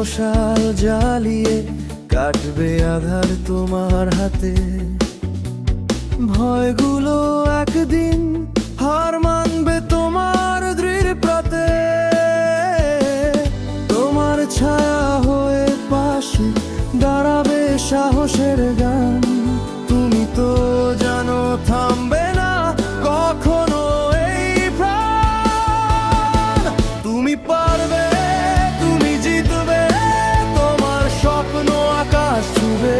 মশাল জ্বালিয়ে কাটবে আধার তোমার হাতে। ভয়গুলো একদিন হার মানবে তোমার দৃঢ় প্রাতে। তোমার ছায়া হয়ে পাশে দাঁড়াবে সাহসের গান। তুমি তো জানো থামবে না কখনো এই প্রাণ। তুমি পারবে, তুমি জিতবে, তোমার স্বপ্ন আকাশ ছুবে।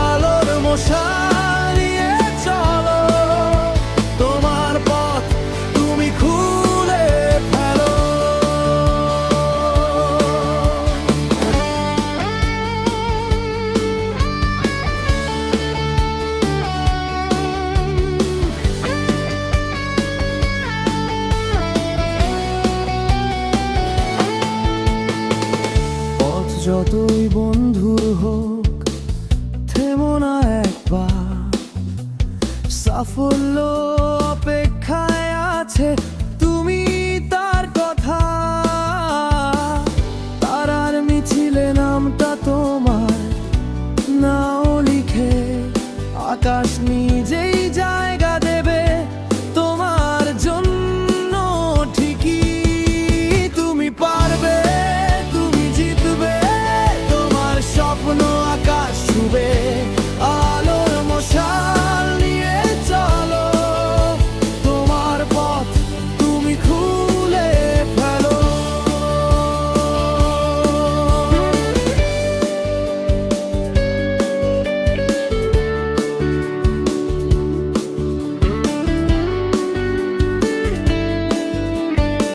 আলোর মশাল নিয়ে চলো, তোমার পথ তুমি খুলে ফেলো। পথ যতই বন্ধুর হোক থেমো না একবার। সাফল্য অপেক্ষায় আছে